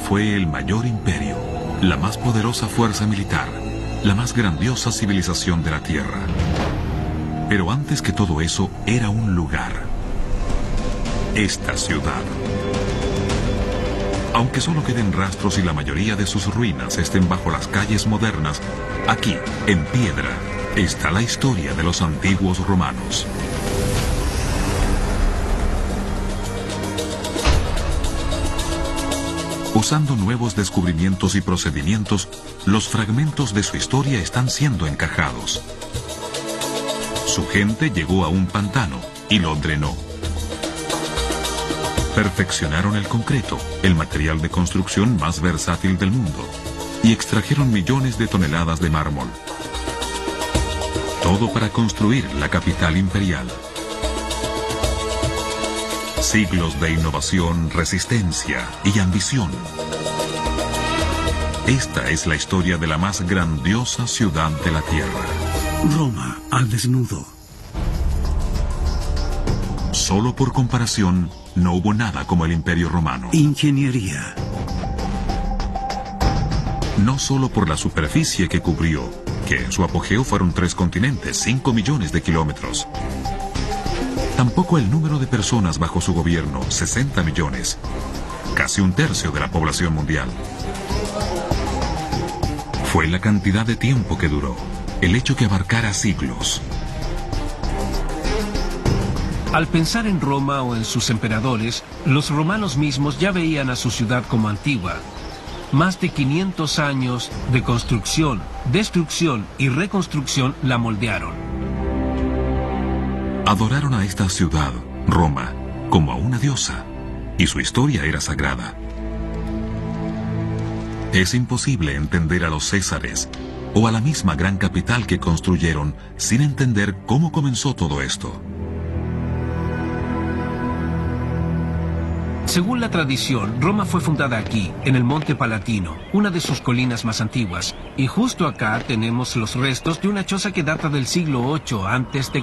fue el mayor imperio, la más poderosa fuerza militar, la más grandiosa civilización de la Tierra. Pero antes que todo eso, era un lugar. Esta ciudad. Aunque solo queden rastros y la mayoría de sus ruinas estén bajo las calles modernas, aquí, en piedra, está la historia de los antiguos romanos. Usando nuevos descubrimientos y procedimientos, los fragmentos de su historia están siendo encajados. Su gente llegó a un pantano y lo drenó. Perfeccionaron el concreto, el material de construcción más versátil del mundo, y extrajeron millones de toneladas de mármol. Todo para construir la capital imperial. Siglos de innovación, resistencia y ambición. Esta es la historia de la más grandiosa ciudad de la Tierra. Roma al desnudo. Solo por comparación, no hubo nada como el Imperio Romano. Ingeniería. No solo por la superficie que cubrió, que en su apogeo fueron 3 continentes, 5 millones de kilómetros. Tampoco el número de personas bajo su gobierno, 60 millones, casi 1/3 de la población mundial. Fue la cantidad de tiempo que duró, el hecho que abarcara siglos. Al pensar en Roma o en sus emperadores, los romanos mismos ya veían a su ciudad como antigua. Más de 500 años de construcción, destrucción y reconstrucción la moldearon. Adoraron a esta ciudad, Roma, como a una diosa, y su historia era sagrada. Es imposible entender a los Césares o a la misma gran capital que construyeron sin entender cómo comenzó todo esto. Según la tradición, Roma fue fundada aquí, en el Monte Palatino, una de sus colinas más antiguas, y justo acá tenemos los restos de una choza que data del siglo VIII a.C.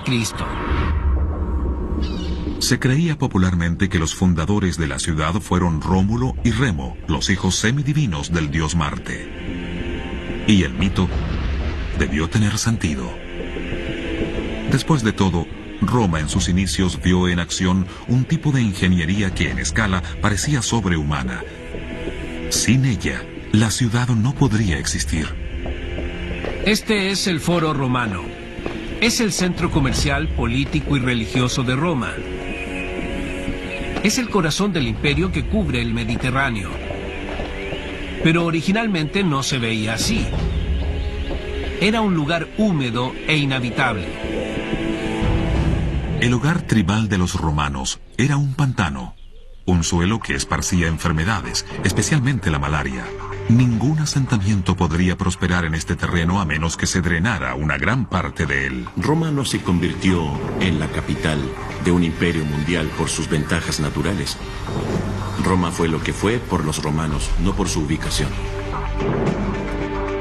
Se creía popularmente que los fundadores de la ciudad fueron Rómulo y Remo, los hijos semidivinos del dios Marte. Y el mito debió tener sentido. Después de todo, Roma en sus inicios vio en acción un tipo de ingeniería que en escala parecía sobrehumana. Sin ella, la ciudad no podría existir. Este es el Foro Romano. Es el centro comercial, político y religioso de Roma. Es el corazón del imperio que cubre el Mediterráneo. Pero originalmente no se veía así. Era un lugar húmedo e inhabitable. El hogar tribal de los romanos era un pantano, un suelo que esparcía enfermedades, especialmente la malaria. Ningún asentamiento podría prosperar en este terreno a menos que se drenara una gran parte de él. Roma no se convirtió en la capital de un imperio mundial por sus ventajas naturales. Roma fue lo que fue por los romanos, no por su ubicación.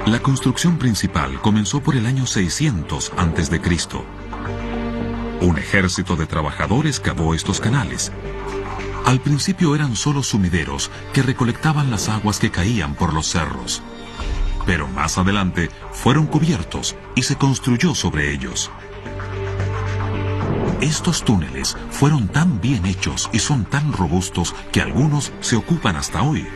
La construcción principal comenzó por el año 600 a.C. Un ejército de trabajadores cavó estos canales. Al principio eran solo sumideros que recolectaban las aguas que caían por los cerros. Pero más adelante fueron cubiertos y se construyó sobre ellos. Estos túneles fueron tan bien hechos y son tan robustos que algunos se ocupan hasta hoy.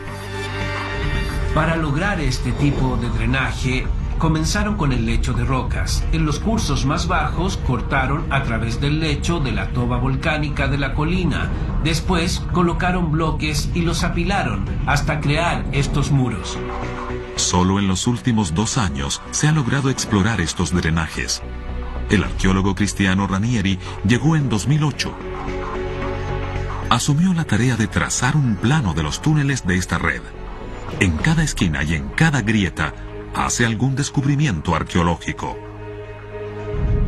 Para lograr este tipo de drenaje, comenzaron con el lecho de rocas. En los cursos más bajos cortaron a través del lecho de la toba volcánica de la colina. Después colocaron bloques y los apilaron hasta crear estos muros. Solo en los últimos 2 años se ha logrado explorar estos drenajes. El arqueólogo Cristiano Ranieri llegó en 2008. Asumió la tarea de trazar un plano de los túneles de esta red. En cada esquina y en cada grieta hace algún descubrimiento arqueológico.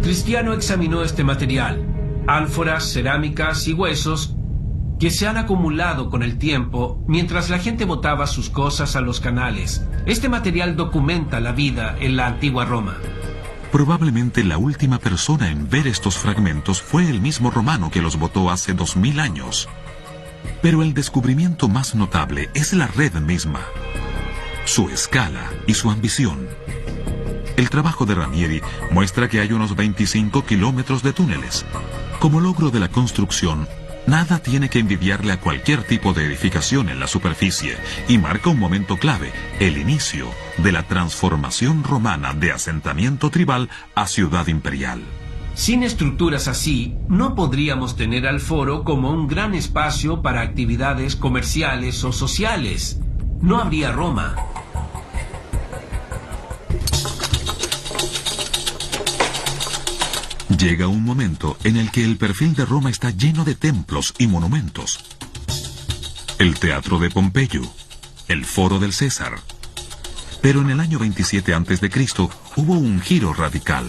Cristiano examinó este material, ánforas, cerámicas y huesos que se han acumulado con el tiempo mientras la gente botaba sus cosas a los canales. Este material documenta la vida en la antigua Roma. Probablemente la última persona en ver estos fragmentos fue el mismo romano que los botó hace 2000 años. Pero el descubrimiento más notable es la red misma, su escala y su ambición. El trabajo de Ranieri muestra que hay unos 25 kilómetros de túneles. Como logro de la construcción, nada tiene que envidiarle a cualquier tipo de edificación en la superficie y marca un momento clave, el inicio de la transformación romana de asentamiento tribal a ciudad imperial. Sin estructuras así, no podríamos tener al foro como un gran espacio para actividades comerciales o sociales. No habría Roma. Llega un momento en el que el perfil de Roma está lleno de templos y monumentos. El Teatro de Pompeyo, el Foro del César. Pero en el año 27 a.C. hubo un giro radical.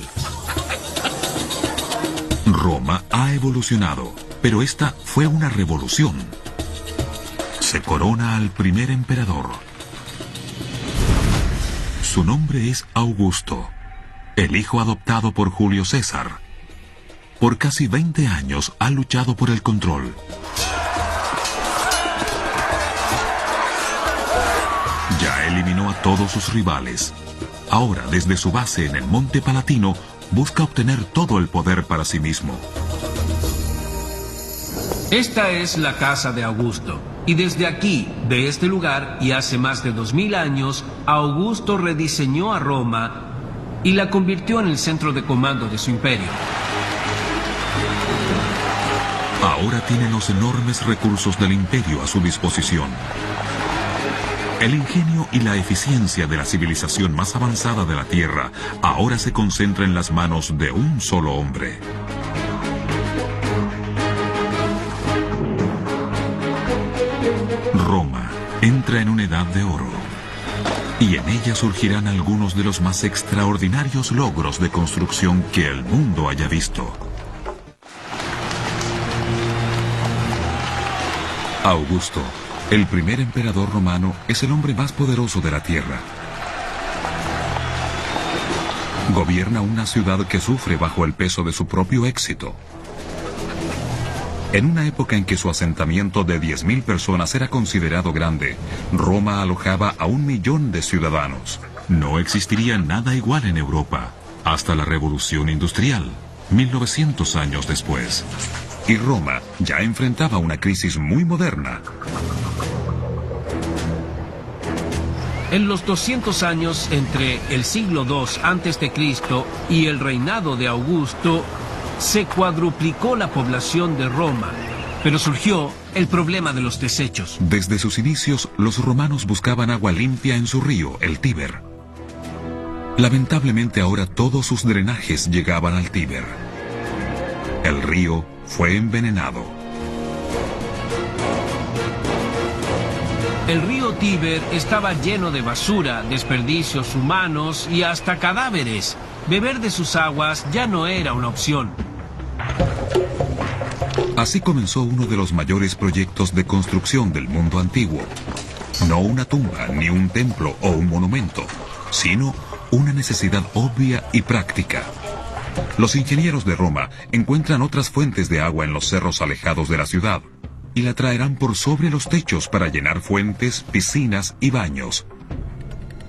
Roma ha evolucionado, pero esta fue una revolución. Se corona al primer emperador. Su nombre es Augusto, el hijo adoptado por Julio César. Por casi 20 años ha luchado por el control. Ya eliminó a todos sus rivales. Ahora, desde su base en el Monte Palatino, busca obtener todo el poder para sí mismo. Esta es la casa de Augusto. Y desde aquí, de este lugar, y hace más de 2000 años, Augusto rediseñó a Roma y la convirtió en el centro de comando de su imperio. Ahora tiene los enormes recursos del imperio a su disposición. El ingenio y la eficiencia de la civilización más avanzada de la Tierra ahora se concentra en las manos de un solo hombre. Roma entra en una edad de oro, y en ella surgirán algunos de los más extraordinarios logros de construcción que el mundo haya visto. Augusto, el primer emperador romano, es el hombre más poderoso de la tierra. Gobierna una ciudad que sufre bajo el peso de su propio éxito. En una época en que su asentamiento de 10.000 personas era considerado grande, Roma alojaba a 1 millón de ciudadanos. No existiría nada igual en Europa, hasta la Revolución Industrial, 1900 años después. Y Roma ya enfrentaba una crisis muy moderna. En los 200 años entre el siglo II a.C. y el reinado de Augusto, se cuadruplicó la población de Roma, pero surgió el problema de los desechos. Desde sus inicios, los romanos buscaban agua limpia en su río, el Tíber. Lamentablemente ahora todos sus drenajes llegaban al Tíber. El río fue envenenado. El río Tíber estaba lleno de basura, desperdicios humanos y hasta cadáveres. Beber de sus aguas ya no era una opción. Así comenzó uno de los mayores proyectos de construcción del mundo antiguo. No una tumba, ni un templo o un monumento, sino una necesidad obvia y práctica. Los ingenieros de Roma encuentran otras fuentes de agua en los cerros alejados de la ciudad y la traerán por sobre los techos para llenar fuentes, piscinas y baños.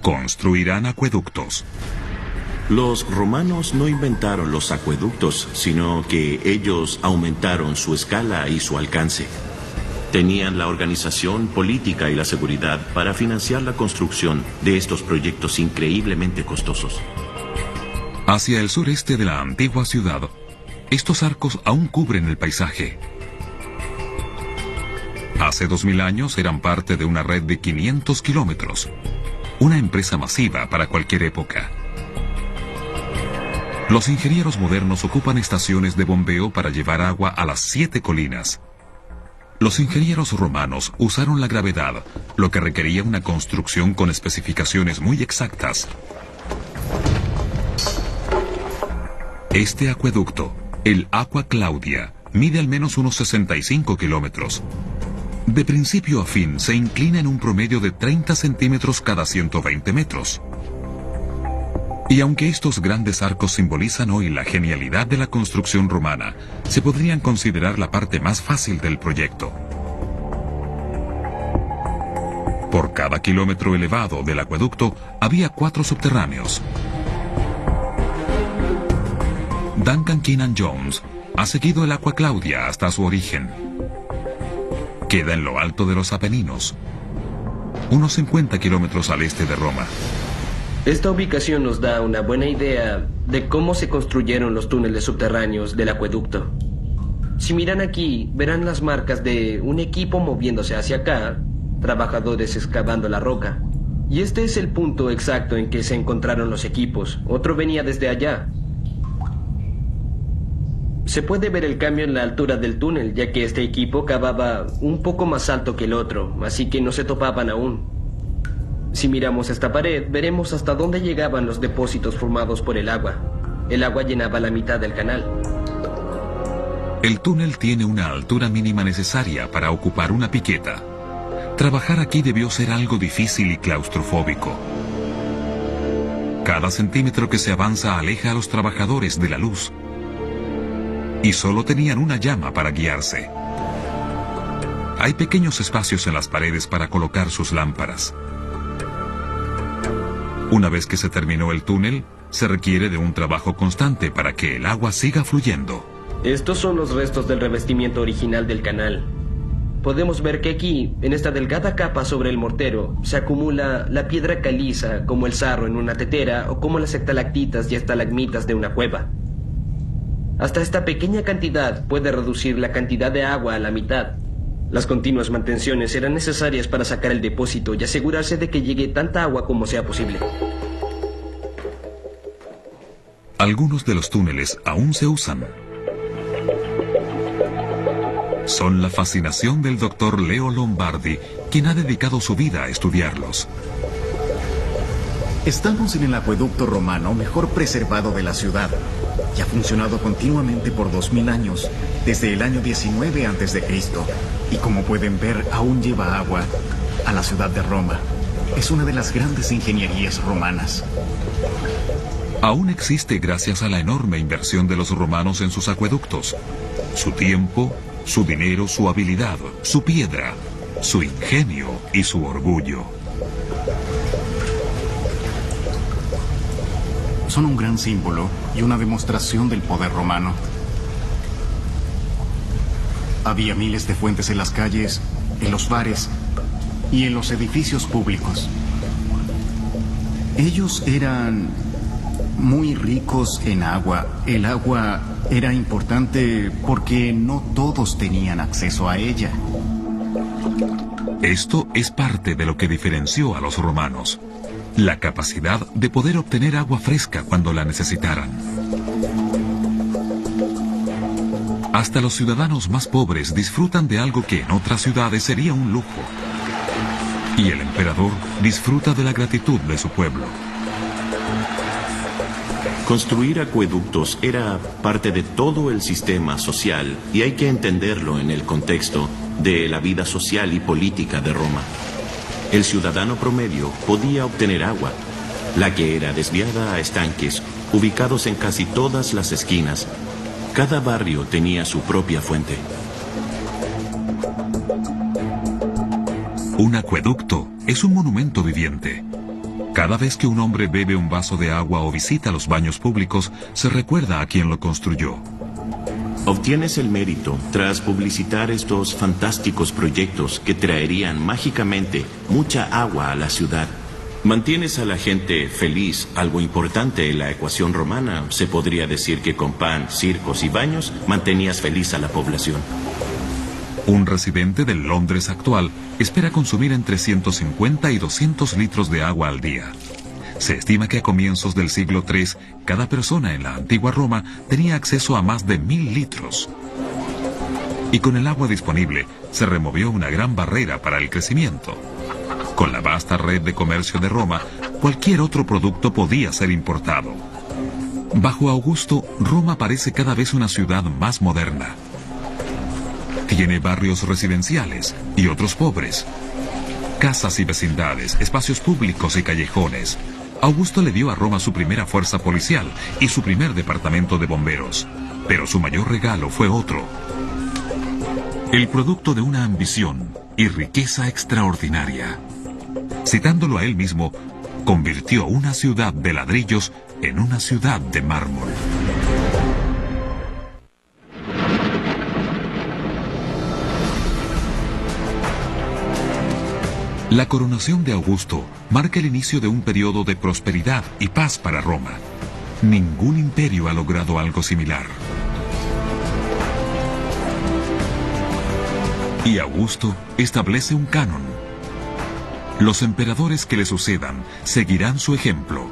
Construirán acueductos. Los romanos no inventaron los acueductos, sino que ellos aumentaron su escala y su alcance. Tenían la organización política y la seguridad para financiar la construcción de estos proyectos increíblemente costosos. Hacia el sureste de la antigua ciudad, estos arcos aún cubren el paisaje. Hace 2000 años eran parte de una red de 500 kilómetros, una empresa masiva para cualquier época. Los ingenieros modernos ocupan estaciones de bombeo para llevar agua a las 7 colinas. Los ingenieros romanos usaron la gravedad, lo que requería una construcción con especificaciones muy exactas. Este acueducto, el Aqua Claudia, mide al menos unos 65 kilómetros. De principio a fin se inclina en un promedio de 30 centímetros cada 120 metros. Y aunque estos grandes arcos simbolizan hoy la genialidad de la construcción romana, se podrían considerar la parte más fácil del proyecto. Por cada kilómetro elevado del acueducto había 4 subterráneos. Duncan Keenan Jones ha seguido el Aqua Claudia hasta su origen. Queda en lo alto de los Apeninos, unos 50 kilómetros al este de Roma. Esta ubicación nos da una buena idea de cómo se construyeron los túneles subterráneos del acueducto. Si miran aquí, verán las marcas de un equipo moviéndose hacia acá, trabajadores excavando la roca. Y este es el punto exacto en que se encontraron los equipos. Otro venía desde allá. Se puede ver el cambio en la altura del túnel, ya que este equipo cavaba un poco más alto que el otro, así que no se topaban aún. Si miramos esta pared, veremos hasta dónde llegaban los depósitos formados por el agua. El agua llenaba la mitad del canal. El túnel tiene una altura mínima necesaria para ocupar una piqueta. Trabajar aquí debió ser algo difícil y claustrofóbico. Cada centímetro que se avanza aleja a los trabajadores de la luz. Y solo tenían una llama para guiarse. Hay pequeños espacios en las paredes para colocar sus lámparas. Una vez que se terminó el túnel, se requiere de un trabajo constante para que el agua siga fluyendo. Estos son los restos del revestimiento original del canal. Podemos ver que aquí, en esta delgada capa sobre el mortero, se acumula la piedra caliza como el sarro en una tetera o como las estalactitas y estalagmitas de una cueva. Hasta esta pequeña cantidad puede reducir la cantidad de agua a la mitad. Las continuas mantenciones eran necesarias para sacar el depósito y asegurarse de que llegue tanta agua como sea posible. Algunos de los túneles aún se usan. Son la fascinación del doctor Leo Lombardi, quien ha dedicado su vida a estudiarlos. Estamos en el acueducto romano mejor preservado de la ciudad y ha funcionado continuamente por 2000 años, desde el año 19 a.C. Y como pueden ver, aún lleva agua a la ciudad de Roma. Es una de las grandes ingenierías romanas. Aún existe gracias a la enorme inversión de los romanos en sus acueductos. Su tiempo, su dinero, su habilidad, su piedra, su ingenio y su orgullo. Son un gran símbolo y una demostración del poder romano. Había miles de fuentes en las calles, en los bares y en los edificios públicos. Ellos eran muy ricos en agua. El agua era importante porque no todos tenían acceso a ella. Esto es parte de lo que diferenció a los romanos. La capacidad de poder obtener agua fresca cuando la necesitaran. Hasta los ciudadanos más pobres disfrutan de algo que en otras ciudades sería un lujo. Y el emperador disfruta de la gratitud de su pueblo. Construir acueductos era parte de todo el sistema social y hay que entenderlo en el contexto de la vida social y política de Roma. El ciudadano promedio podía obtener agua, la que era desviada a estanques ubicados en casi todas las esquinas. Cada barrio tenía su propia fuente. Un acueducto es un monumento viviente. Cada vez que un hombre bebe un vaso de agua o visita los baños públicos, se recuerda a quien lo construyó. Obtienes el mérito tras publicitar estos fantásticos proyectos que traerían mágicamente mucha agua a la ciudad. Mantienes a la gente feliz, algo importante en la ecuación romana. Se podría decir que con pan, circos y baños mantenías feliz a la población. Un residente del Londres actual espera consumir entre 150 y 200 litros de agua al día. Se estima que a comienzos del siglo III, cada persona en la antigua Roma tenía acceso a más de 1000 litros. Y con el agua disponible, se removió una gran barrera para el crecimiento. Con la vasta red de comercio de Roma, cualquier otro producto podía ser importado. Bajo Augusto, Roma parece cada vez una ciudad más moderna. Tiene barrios residenciales y otros pobres. Casas y vecindades, espacios públicos y callejones. Augusto le dio a Roma su primera fuerza policial y su primer departamento de bomberos. Pero su mayor regalo fue otro. El producto de una ambición y riqueza extraordinaria. Citándolo a él mismo, convirtió una ciudad de ladrillos en una ciudad de mármol. La coronación de Augusto marca el inicio de un periodo de prosperidad y paz para Roma. Ningún imperio ha logrado algo similar. Y Augusto establece un canon. Los emperadores que le sucedan seguirán su ejemplo.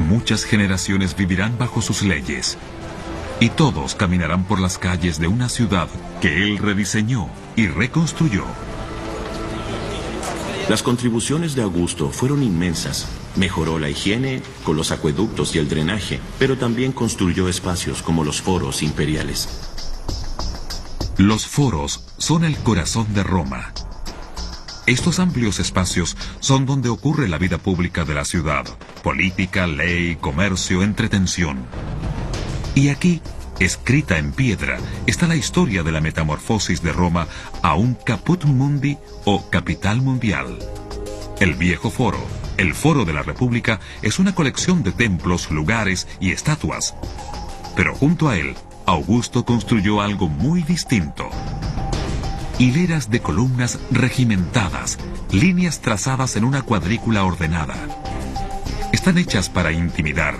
Muchas generaciones vivirán bajo sus leyes. Y todos caminarán por las calles de una ciudad que él rediseñó y reconstruyó. Las contribuciones de Augusto fueron inmensas. Mejoró la higiene con los acueductos y el drenaje, pero también construyó espacios como los foros imperiales. Los foros son el corazón de Roma. Estos amplios espacios son donde ocurre la vida pública de la ciudad: política, ley, comercio, entretención. Y aquí, escrita en piedra, está la historia de la metamorfosis de Roma a un caput mundi o capital mundial. El viejo foro, el Foro de la República, es una colección de templos, lugares y estatuas. Pero junto a él, Augusto construyó algo muy distinto. Hileras de columnas regimentadas, líneas trazadas en una cuadrícula ordenada. Están hechas para intimidar.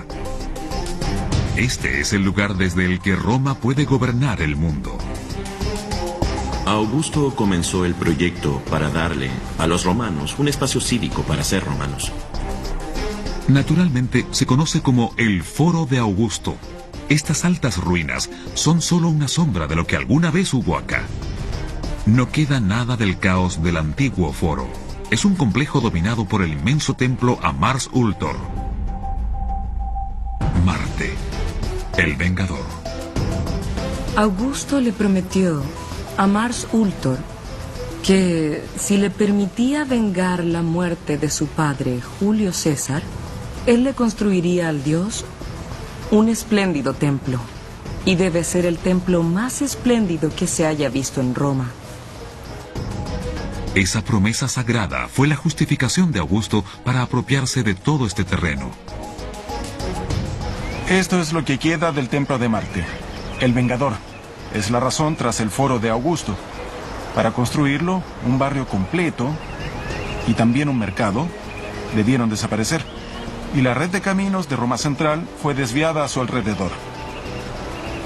Este es el lugar desde el que Roma puede gobernar el mundo. Augusto comenzó el proyecto para darle a los romanos un espacio cívico para ser romanos. Naturalmente se conoce como el Foro de Augusto. Estas altas ruinas son solo una sombra de lo que alguna vez hubo acá. No queda nada del caos del antiguo foro. Es un complejo dominado por el inmenso templo a Mars Ultor. Marte, el Vengador. Augusto le prometió a Mars Ultor que si le permitía vengar la muerte de su padre Julio César, él le construiría al dios un espléndido templo, y debe ser el templo más espléndido que se haya visto en Roma. Esa promesa sagrada fue la justificación de Augusto para apropiarse de todo este terreno. Esto es lo que queda del templo de Marte, el Vengador. Es la razón tras el foro de Augusto. Para construirlo, un barrio completo y también un mercado debieron desaparecer, y la red de caminos de Roma Central fue desviada a su alrededor.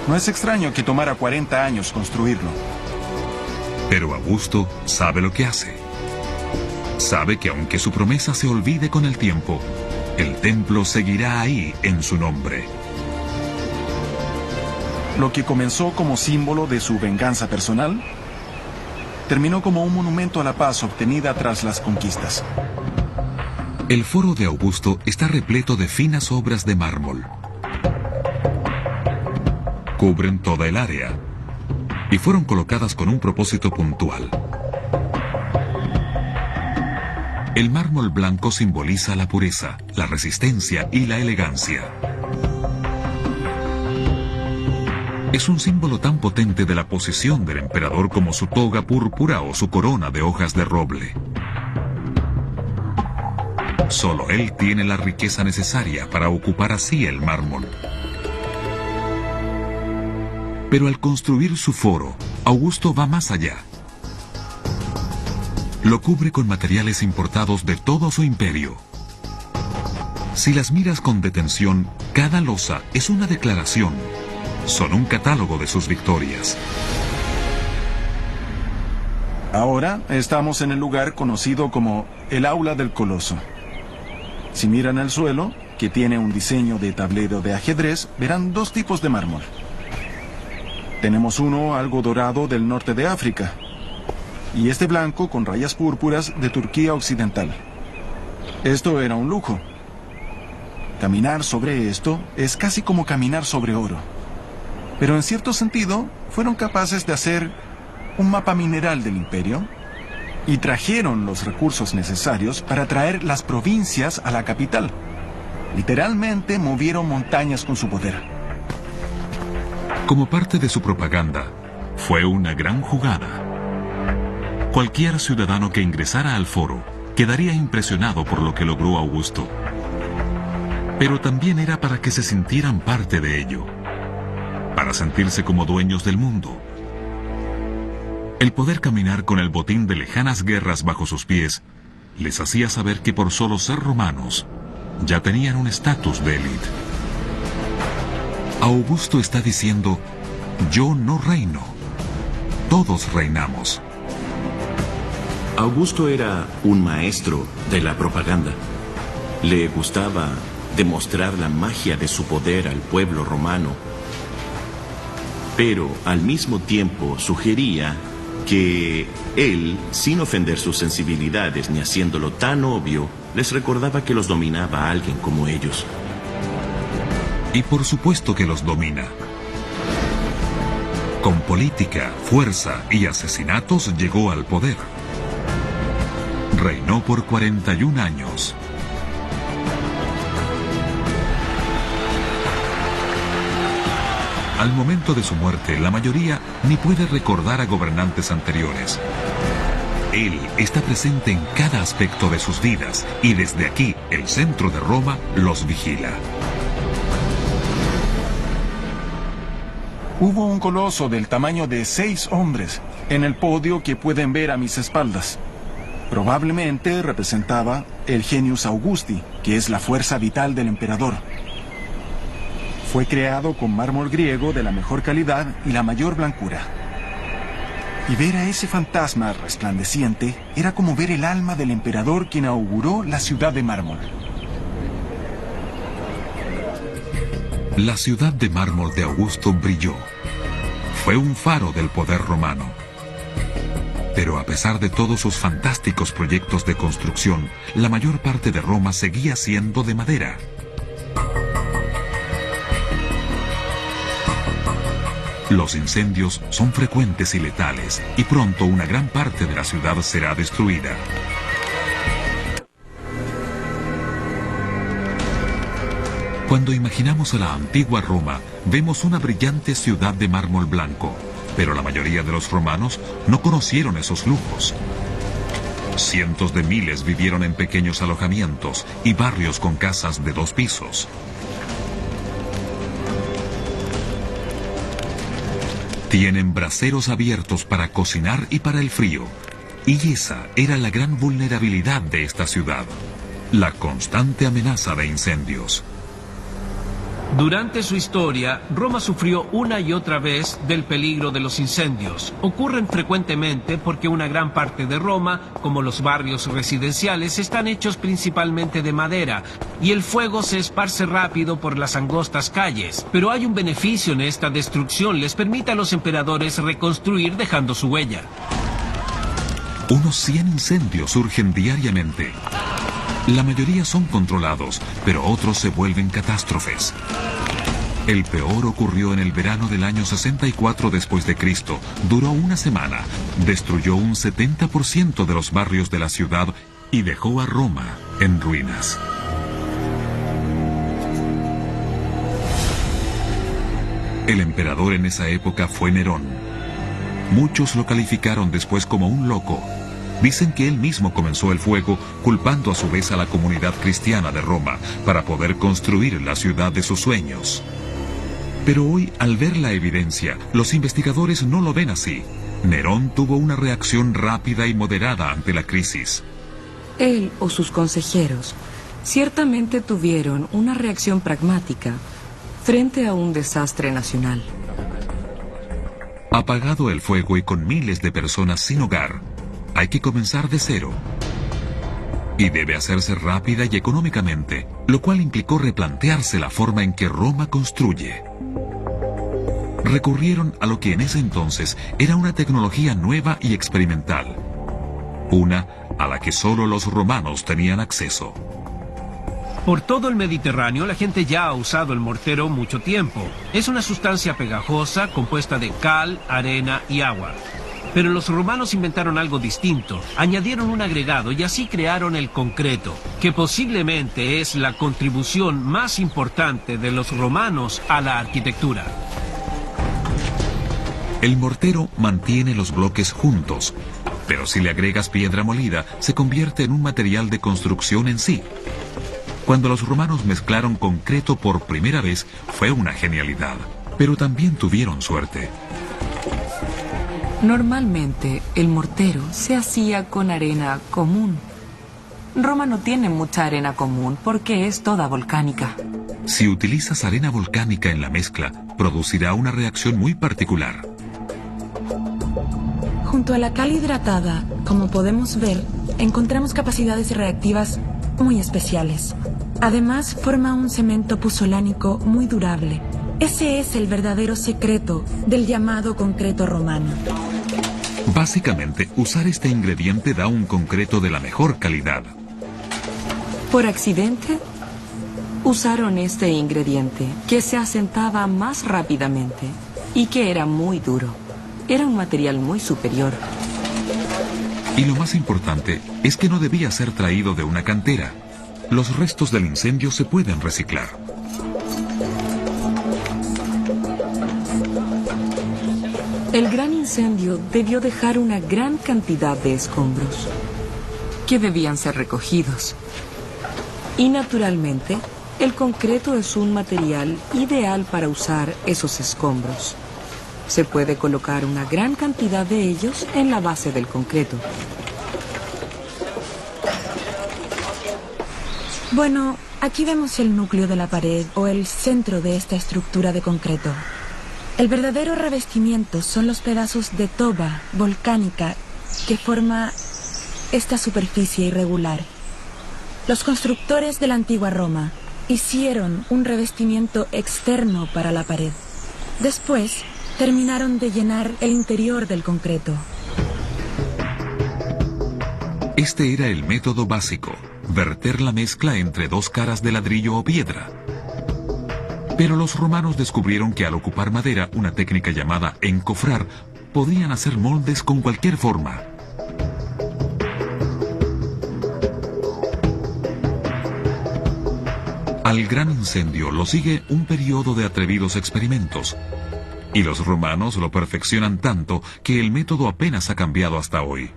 No es extraño que tomara 40 años construirlo. Pero Augusto sabe lo que hace. Sabe que aunque su promesa se olvide con el tiempo, el templo seguirá ahí en su nombre. Lo que comenzó como símbolo de su venganza personal, terminó como un monumento a la paz obtenida tras las conquistas. El foro de Augusto está repleto de finas obras de mármol. Cubren toda el área y fueron colocadas con un propósito puntual. El mármol blanco simboliza la pureza, la resistencia y la elegancia. Es un símbolo tan potente de la posición del emperador como su toga púrpura o su corona de hojas de roble. Solo él tiene la riqueza necesaria para ocupar así el mármol. Pero al construir su foro, Augusto va más allá. Lo cubre con materiales importados de todo su imperio. Si las miras con detención, cada losa es una declaración. Son un catálogo de sus victorias. Ahora estamos en el lugar conocido como el Aula del Coloso. Si miran el suelo, que tiene un diseño de tablero de ajedrez, verán dos tipos de mármol. Tenemos uno algo dorado del norte de África, y este blanco con rayas púrpuras de Turquía occidental. Esto era un lujo. Caminar sobre esto es casi como caminar sobre oro. Pero en cierto sentido, fueron capaces de hacer un mapa mineral del imperio y trajeron los recursos necesarios para traer las provincias a la capital. Literalmente movieron montañas con su poder. Como parte de su propaganda, fue una gran jugada. Cualquier ciudadano que ingresara al foro quedaría impresionado por lo que logró Augusto. Pero también era para que se sintieran parte de ello, para sentirse como dueños del mundo. El poder caminar con el botín de lejanas guerras bajo sus pies les hacía saber que por solo ser romanos ya tenían un estatus de élite. Augusto está diciendo: yo no reino, todos reinamos. Augusto era un maestro de la propaganda. Le gustaba demostrar la magia de su poder al pueblo romano, pero al mismo tiempo sugería que él, sin ofender sus sensibilidades ni haciéndolo tan obvio, les recordaba que los dominaba alguien como ellos. Y por supuesto que los domina. Con política, fuerza y asesinatos llegó al poder. Reinó por 41 años. Al momento de su muerte, la mayoría ni puede recordar a gobernantes anteriores. Él está presente en cada aspecto de sus vidas y desde aquí, el centro de Roma, los vigila. Hubo un coloso del tamaño de 6 hombres en el podio que pueden ver a mis espaldas. Probablemente representaba el Genius Augusti, que es la fuerza vital del emperador. Fue creado con mármol griego de la mejor calidad y la mayor blancura. Y ver a ese fantasma resplandeciente era como ver el alma del emperador que inauguró la ciudad de mármol. La ciudad de mármol de Augusto brilló. Fue un faro del poder romano. Pero a pesar de todos sus fantásticos proyectos de construcción, la mayor parte de Roma seguía siendo de madera. Los incendios son frecuentes y letales, y pronto una gran parte de la ciudad será destruida. Cuando imaginamos a la antigua Roma, vemos una brillante ciudad de mármol blanco, pero la mayoría de los romanos no conocieron esos lujos. Cientos de miles vivieron en pequeños alojamientos y barrios con casas de 2 pisos. Tienen braseros abiertos para cocinar y para el frío. Y esa era la gran vulnerabilidad de esta ciudad: la constante amenaza de incendios. Durante su historia, Roma sufrió una y otra vez del peligro de los incendios. Ocurren frecuentemente porque una gran parte de Roma, como los barrios residenciales, están hechos principalmente de madera, y el fuego se esparce rápido por las angostas calles. Pero hay un beneficio en esta destrucción: les permite a los emperadores reconstruir dejando su huella. Unos 100 incendios surgen diariamente. La mayoría son controlados, pero otros se vuelven catástrofes. El peor ocurrió en el verano del año 64 después de Cristo. Duró una semana, destruyó un 70% de los barrios de la ciudad y dejó a Roma en ruinas. El emperador en esa época fue Nerón. Muchos lo calificaron después como un loco. Dicen que él mismo comenzó el fuego, culpando a su vez a la comunidad cristiana de Roma para poder construir la ciudad de sus sueños. Pero hoy, al ver la evidencia, los investigadores no lo ven así. Nerón tuvo una reacción rápida y moderada ante la crisis. Él o sus consejeros ciertamente tuvieron una reacción pragmática frente a un desastre nacional. Apagado el fuego y con miles de personas sin hogar, hay que comenzar de cero. Y debe hacerse rápida y económicamente, lo cual implicó replantearse la forma en que Roma construye. Recurrieron a lo que en ese entonces era una tecnología nueva y experimental. Una a la que solo los romanos tenían acceso. Por todo el Mediterráneo, la gente ya ha usado el mortero mucho tiempo. Es una sustancia pegajosa compuesta de cal, arena y agua. Pero los romanos inventaron algo distinto. Añadieron un agregado y así crearon el concreto, que posiblemente es la contribución más importante de los romanos a la arquitectura. El mortero mantiene los bloques juntos, Pero si le agregas piedra molida, se convierte en un material de construcción en sí. Cuando los romanos mezclaron concreto por primera vez, fue una genialidad. Pero también tuvieron suerte. Normalmente, el mortero se hacía con arena común. Roma no tiene mucha arena común porque es toda volcánica. Si utilizas arena volcánica en la mezcla, producirá una reacción muy particular. Junto a la cal hidratada, como podemos ver, encontramos capacidades reactivas muy especiales. Además, forma un cemento puzolánico muy durable. Ese es el verdadero secreto del llamado concreto romano. Básicamente, usar este ingrediente da un concreto de la mejor calidad. Por accidente, usaron este ingrediente, que se asentaba más rápidamente y que era muy duro. Era un material muy superior. Y lo más importante es que no debía ser traído de una cantera. Los restos del incendio se pueden reciclar. El gran incendio debió dejar una gran cantidad de escombros que debían ser recogidos. Y naturalmente, el concreto es un material ideal para usar esos escombros. Se puede colocar una gran cantidad de ellos en la base del concreto. Bueno, aquí vemos el núcleo de la pared o el centro de esta estructura de concreto. El verdadero revestimiento son los pedazos de toba volcánica que forma esta superficie irregular. Los constructores de la antigua Roma hicieron un revestimiento externo para la pared. Después, terminaron de llenar el interior del concreto. Este era el método básico, verter la mezcla entre dos caras de ladrillo o piedra. Pero los romanos descubrieron que al ocupar madera, una técnica llamada encofrar, podían hacer moldes con cualquier forma. Al gran incendio lo sigue un periodo de atrevidos experimentos. Y los romanos lo perfeccionan tanto que el método apenas ha cambiado hasta hoy.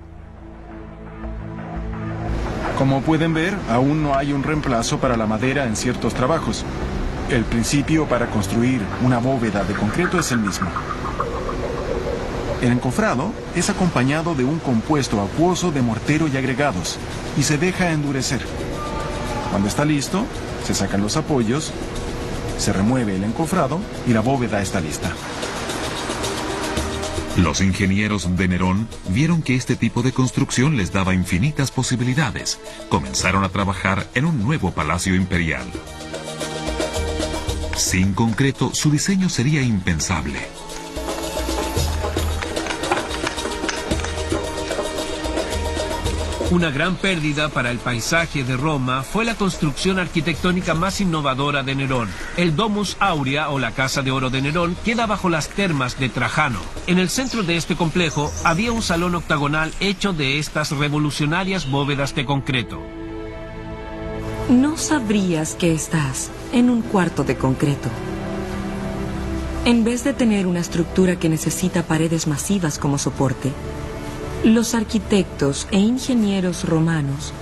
Como pueden ver, aún no hay un reemplazo para la madera en ciertos trabajos. El principio para construir una bóveda de concreto es el mismo. El encofrado es acompañado de un compuesto acuoso de mortero y agregados y se deja endurecer. Cuando está listo, se sacan los apoyos, se remueve el encofrado y la bóveda está lista. Los ingenieros de Nerón vieron que este tipo de construcción les daba infinitas posibilidades. Comenzaron a trabajar en un nuevo palacio imperial. Sin concreto, su diseño sería impensable. Una gran pérdida para el paisaje de Roma fue la construcción arquitectónica más innovadora de Nerón. El Domus Aurea, o la Casa de Oro de Nerón, queda bajo las termas de Trajano. En el centro de este complejo había un salón octagonal hecho de estas revolucionarias bóvedas de concreto. No sabrías que estás en un cuarto de concreto. En vez de tener una estructura que necesita paredes masivas como soporte, los arquitectos e ingenieros romanos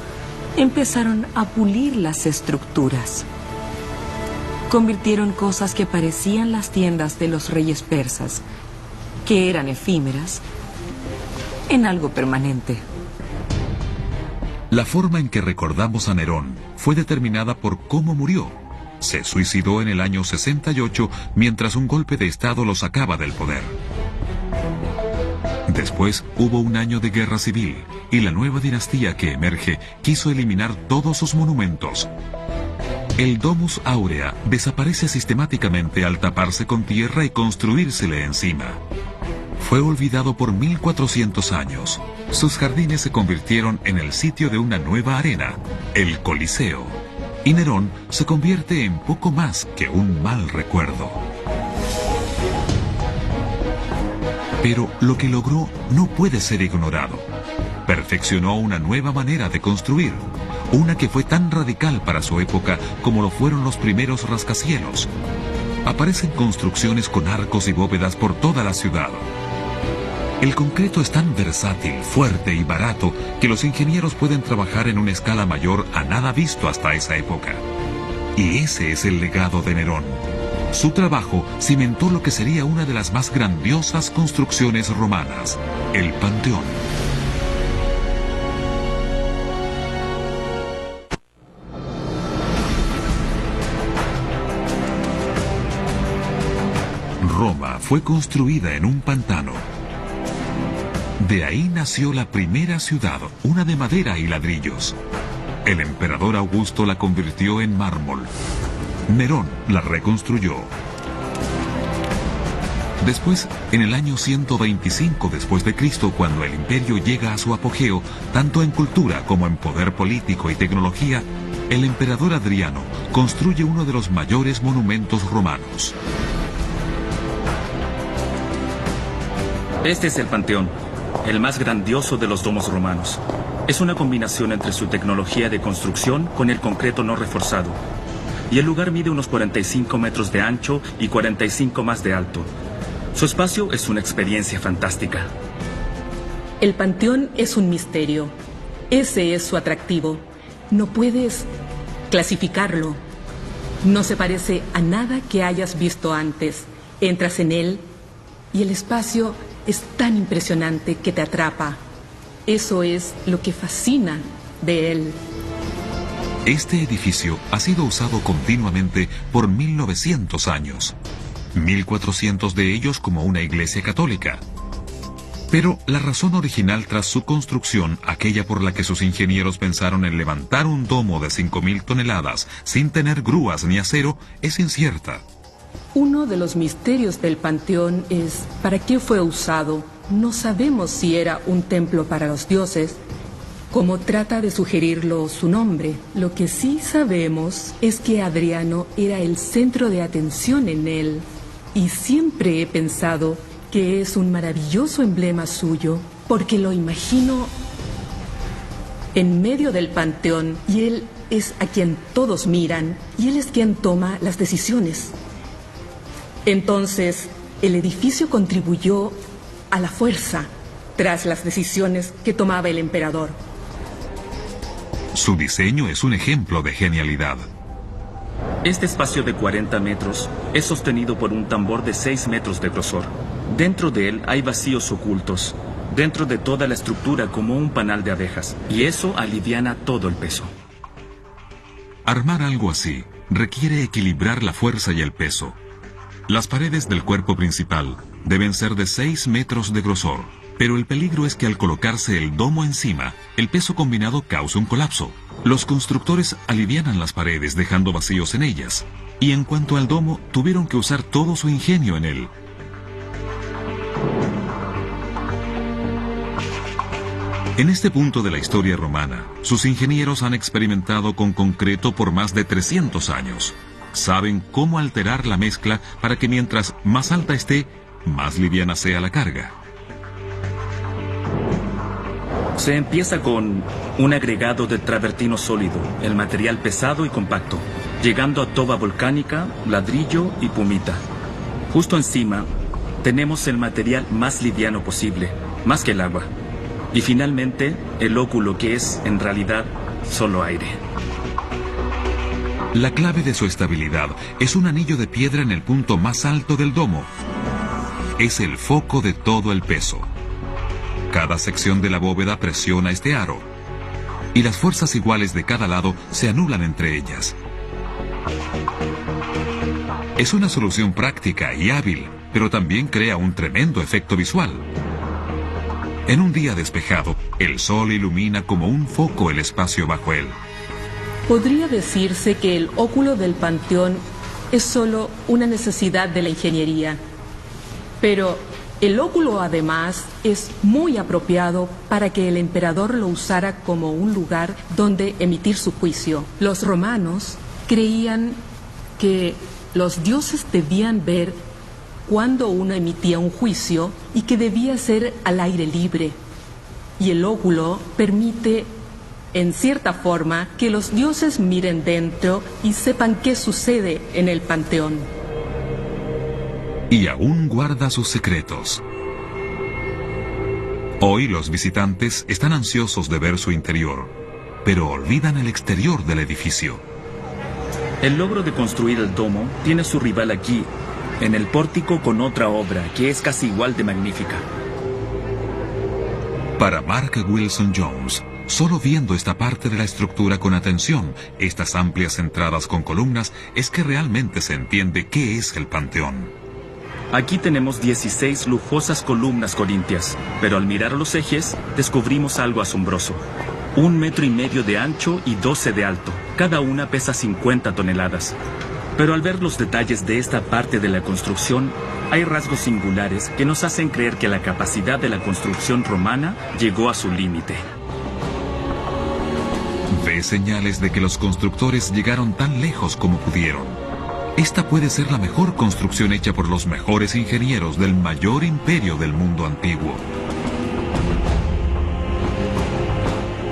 empezaron a pulir las estructuras. Convirtieron cosas que parecían las tiendas de los reyes persas, que eran efímeras, en algo permanente. La forma en que recordamos a Nerón fue determinada por cómo murió. Se suicidó en el año 68 mientras un golpe de estado lo sacaba del poder. Después hubo un año de guerra civil y la nueva dinastía que emerge quiso eliminar todos sus monumentos. El Domus Aurea desaparece sistemáticamente al taparse con tierra y construírsele encima. Fue olvidado por 1400 años. Sus jardines se convirtieron en el sitio de una nueva arena, el Coliseo. Y Nerón se convierte en poco más que un mal recuerdo. Pero lo que logró no puede ser ignorado. Perfeccionó una nueva manera de construir, una que fue tan radical para su época como lo fueron los primeros rascacielos. Aparecen construcciones con arcos y bóvedas por toda la ciudad. El concreto es tan versátil, fuerte y barato que los ingenieros pueden trabajar en una escala mayor a nada visto hasta esa época. Y ese es el legado de Nerón. Su trabajo cimentó lo que sería una de las más grandiosas construcciones romanas, el Panteón. Roma fue construida en un pantano. De ahí nació la primera ciudad, una de madera y ladrillos. El emperador Augusto la convirtió en mármol. Nerón la reconstruyó. Después, en el año 125 después de Cristo, cuando el imperio llega a su apogeo, tanto en cultura como en poder político y tecnología, el emperador Adriano construye uno de los mayores monumentos romanos. Este es el Panteón, el más grandioso de los domos romanos. Es una combinación entre su tecnología de construcción con el concreto no reforzado. Y el lugar mide unos 45 metros de ancho y 45 más de alto. Su espacio es una experiencia fantástica. El Panteón es un misterio. Ese es su atractivo. No puedes clasificarlo. No se parece a nada que hayas visto antes. Entras en él y el espacio es tan impresionante que te atrapa. Eso es lo que fascina de él. Este edificio ha sido usado continuamente por 1900 años. 1400 de ellos como una iglesia católica. Pero la razón original tras su construcción, aquella por la que sus ingenieros pensaron en levantar un domo de 5000 toneladas sin tener grúas ni acero, es incierta. Uno de los misterios del Panteón es ¿para qué fue usado? No sabemos si era un templo para los dioses, como trata de sugerirlo su nombre. Lo que sí sabemos es que Adriano era el centro de atención en él. Y siempre he pensado que es un maravilloso emblema suyo, porque lo imagino en medio del Panteón, y él es a quien todos miran, y él es quien toma las decisiones. Entonces, el edificio contribuyó a la fuerza tras las decisiones que tomaba el emperador. Su diseño es un ejemplo de genialidad. Este espacio de 40 metros es sostenido por un tambor de 6 metros de grosor. Dentro de él hay vacíos ocultos, dentro de toda la estructura como un panal de abejas, y eso aliviana todo el peso. Armar algo así requiere equilibrar la fuerza y el peso. Las paredes del cuerpo principal deben ser de 6 metros de grosor, pero el peligro es que al colocarse el domo encima, el peso combinado causa un colapso. Los constructores alivianan las paredes dejando vacíos en ellas, y en cuanto al domo, tuvieron que usar todo su ingenio en él. En este punto de la historia romana, sus ingenieros han experimentado con concreto por más de 300 años. Saben cómo alterar la mezcla para que mientras más alta esté, más liviana sea la carga. Se empieza con un agregado de travertino sólido, el material pesado y compacto, llegando a toba volcánica, ladrillo y pumita. Justo encima tenemos el material más liviano posible, más que el agua. Y finalmente el óculo, que es en realidad solo aire. La clave de su estabilidad es un anillo de piedra en el punto más alto del domo. Es el foco de todo el peso. Cada sección de la bóveda presiona este aro, y las fuerzas iguales de cada lado se anulan entre ellas. Es una solución práctica y hábil, pero también crea un tremendo efecto visual. En un día despejado, el sol ilumina como un foco el espacio bajo él. Podría decirse que el óculo del Panteón es solo una necesidad de la ingeniería, pero el óculo además es muy apropiado para que el emperador lo usara como un lugar donde emitir su juicio. Los romanos creían que los dioses debían ver cuando uno emitía un juicio y que debía ser al aire libre. Y el óculo permite, en cierta forma, que los dioses miren dentro y sepan qué sucede en el Panteón. Y aún guarda sus secretos. Hoy los visitantes están ansiosos de ver su interior, pero olvidan el exterior del edificio. El logro de construir el domo tiene su rival aquí, en el pórtico, con otra obra que es casi igual de magnífica. Para Mark Wilson Jones, solo viendo esta parte de la estructura con atención, estas amplias entradas con columnas, es que realmente se entiende qué es el Panteón. Aquí tenemos 16 lujosas columnas corintias, pero al mirar los ejes descubrimos algo asombroso. 1,5 metros de ancho y 12 de alto. Cada una pesa 50 toneladas. Pero al ver los detalles de esta parte de la construcción, hay rasgos singulares que nos hacen creer que la capacidad de la construcción romana llegó a su límite. Ve señales de que los constructores llegaron tan lejos como pudieron. Esta puede ser la mejor construcción hecha por los mejores ingenieros del mayor imperio del mundo antiguo.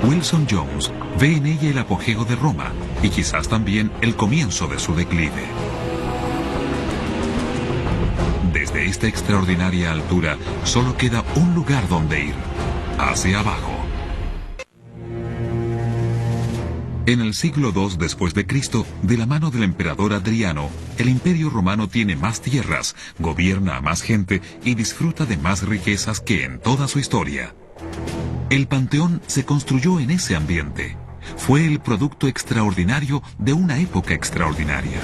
Wilson Jones ve en ella el apogeo de Roma y quizás también el comienzo de su declive. Desde esta extraordinaria altura solo queda un lugar donde ir, hacia abajo. En el siglo II después de Cristo, de la mano del emperador Adriano, el Imperio Romano tiene más tierras, gobierna a más gente y disfruta de más riquezas que en toda su historia. El Panteón se construyó en ese ambiente. Fue el producto extraordinario de una época extraordinaria.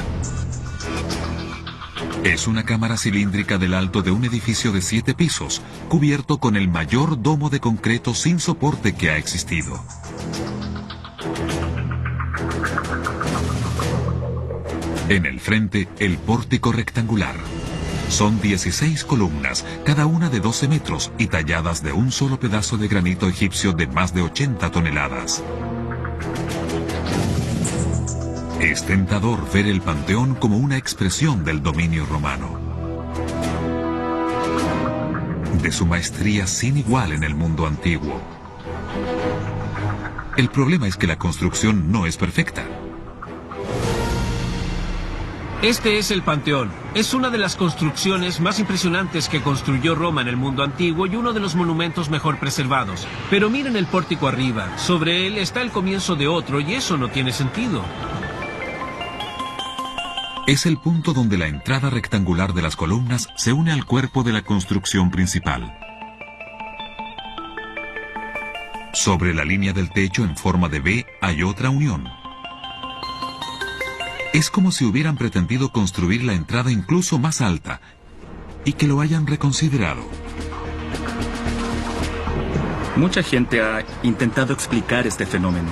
Es una cámara cilíndrica del alto de un edificio de 7 pisos, cubierto con el mayor domo de concreto sin soporte que ha existido. En el frente, el pórtico rectangular. Son 16 columnas, cada una de 12 metros y talladas de un solo pedazo de granito egipcio de más de 80 toneladas. Es tentador ver el Panteón como una expresión del dominio romano, de su maestría sin igual en el mundo antiguo. El problema es que la construcción no es perfecta. Este es el Panteón. Es una de las construcciones más impresionantes que construyó Roma en el mundo antiguo y uno de los monumentos mejor preservados. Pero miren el pórtico arriba. Sobre él está el comienzo de otro y eso no tiene sentido. Es el punto donde la entrada rectangular de las columnas se une al cuerpo de la construcción principal. Sobre la línea del techo en forma de V hay otra unión. Es como si hubieran pretendido construir la entrada incluso más alta y que lo hayan reconsiderado. Mucha gente ha intentado explicar este fenómeno.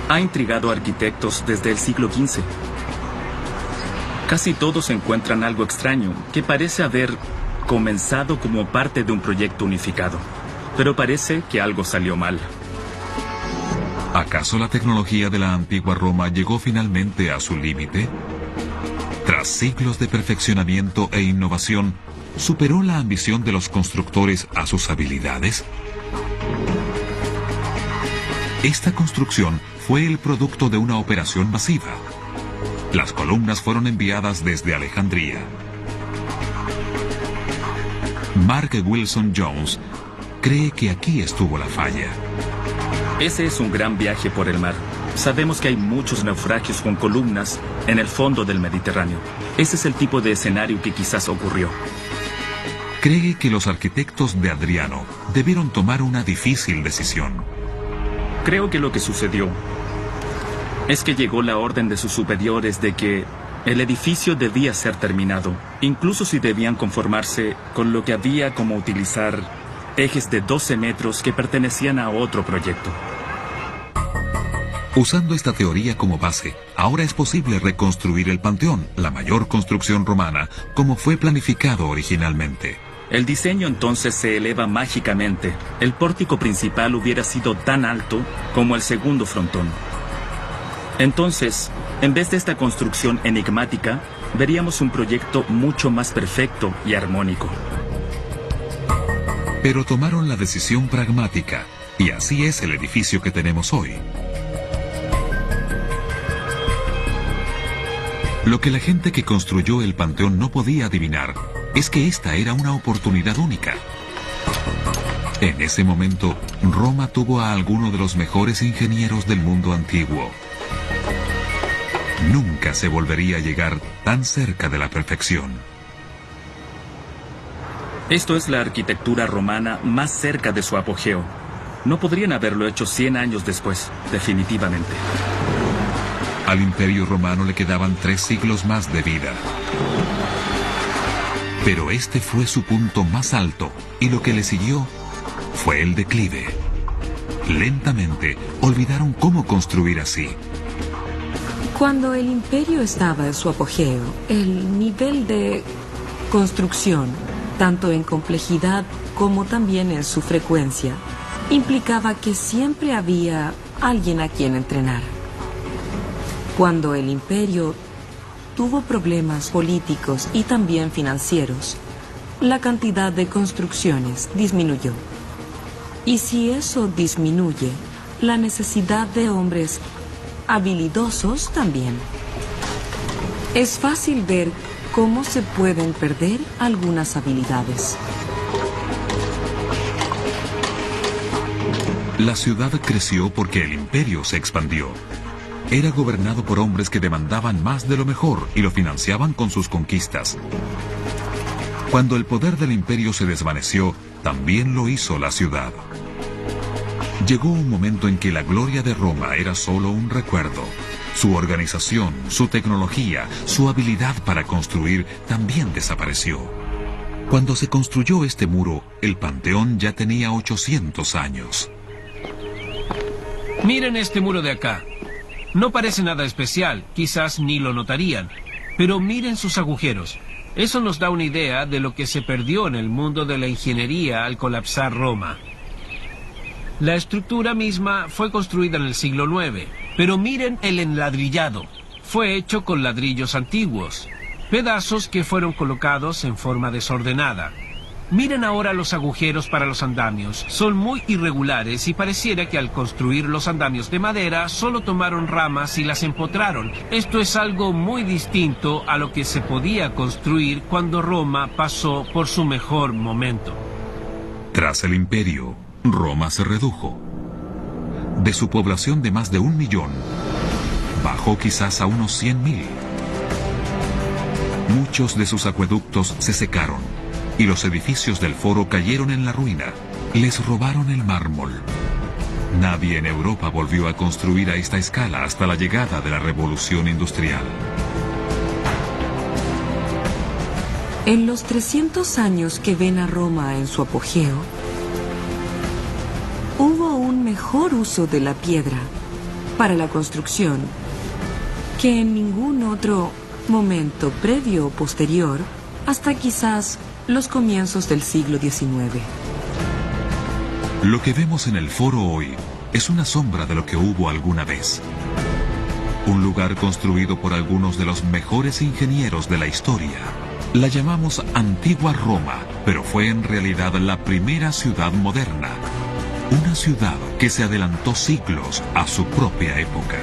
Ha intrigado a arquitectos desde el siglo XV. Casi todos encuentran algo extraño, que parece haber comenzado como parte de un proyecto unificado. Pero parece que algo salió mal. ¿Acaso la tecnología de la antigua Roma llegó finalmente a su límite? Tras siglos de perfeccionamiento e innovación, ¿superó la ambición de los constructores a sus habilidades? Esta construcción fue el producto de una operación masiva. Las columnas fueron enviadas desde Alejandría. Mark Wilson Jones cree que aquí estuvo la falla. Ese es un gran viaje por el mar. Sabemos que hay muchos naufragios con columnas en el fondo del Mediterráneo. Ese es el tipo de escenario que quizás ocurrió. Cree que los arquitectos de Adriano debieron tomar una difícil decisión. Creo que lo que sucedió es que llegó la orden de sus superiores de que el edificio debía ser terminado, incluso si debían conformarse con lo que había, como utilizar ejes de 12 metros que pertenecían a otro proyecto. Usando esta teoría como base, ahora es posible reconstruir el Panteón, la mayor construcción romana, como fue planificado originalmente. El diseño entonces se eleva mágicamente. El pórtico principal hubiera sido tan alto como el segundo frontón. Entonces, en vez de esta construcción enigmática, veríamos un proyecto mucho más perfecto y armónico. Pero tomaron la decisión pragmática, y así es el edificio que tenemos hoy. Lo que la gente que construyó el Panteón no podía adivinar es que esta era una oportunidad única. En ese momento, Roma tuvo a alguno de los mejores ingenieros del mundo antiguo. Nunca se volvería a llegar tan cerca de la perfección. Esto es la arquitectura romana más cerca de su apogeo. No podrían haberlo hecho 100 años después, definitivamente. Al Imperio Romano le quedaban 3 siglos más de vida. Pero este fue su punto más alto, y lo que le siguió fue el declive. Lentamente olvidaron cómo construir así. Cuando el imperio estaba en su apogeo, el nivel de construcción, tanto en complejidad como también en su frecuencia, implicaba que siempre había alguien a quien entrenar. Cuando el imperio tuvo problemas políticos y también financieros, la cantidad de construcciones disminuyó. Y si eso disminuye, la necesidad de hombres habilidosos también. Es fácil ver cómo se pueden perder algunas habilidades. La ciudad creció porque el imperio se expandió. Era gobernado por hombres que demandaban más de lo mejor y lo financiaban con sus conquistas. Cuando el poder del imperio se desvaneció, también lo hizo la ciudad. Llegó un momento en que la gloria de Roma era solo un recuerdo. Su organización, su tecnología, su habilidad para construir también desapareció. Cuando se construyó este muro, el Panteón ya tenía 800 años. Miren este muro de acá. No parece nada especial, quizás ni lo notarían, pero miren sus agujeros. Eso nos da una idea de lo que se perdió en el mundo de la ingeniería al colapsar Roma. La estructura misma fue construida en el siglo IX, pero miren el enladrillado. Fue hecho con ladrillos antiguos, pedazos que fueron colocados en forma desordenada. Miren ahora los agujeros para los andamios. Son muy irregulares y pareciera que al construir los andamios de madera solo tomaron ramas y las empotraron. Esto es algo muy distinto a lo que se podía construir cuando Roma pasó por su mejor momento. Tras el imperio, Roma se redujo. De su población de más de 1 millón, bajó quizás a unos 100,000. Muchos de sus acueductos se secaron y los edificios del foro cayeron en la ruina. Les robaron el mármol. Nadie en Europa volvió a construir a esta escala hasta la llegada de la Revolución Industrial. En los 300 años que ven a Roma en su apogeo, hubo un mejor uso de la piedra para la construcción que en ningún otro momento previo o posterior hasta quizás los comienzos del siglo XIX. Lo que vemos en el foro hoy es una sombra de lo que hubo alguna vez. Un lugar construido por algunos de los mejores ingenieros de la historia. La llamamos Antigua Roma, pero fue en realidad la primera ciudad moderna. Una ciudad que se adelantó siglos a su propia época.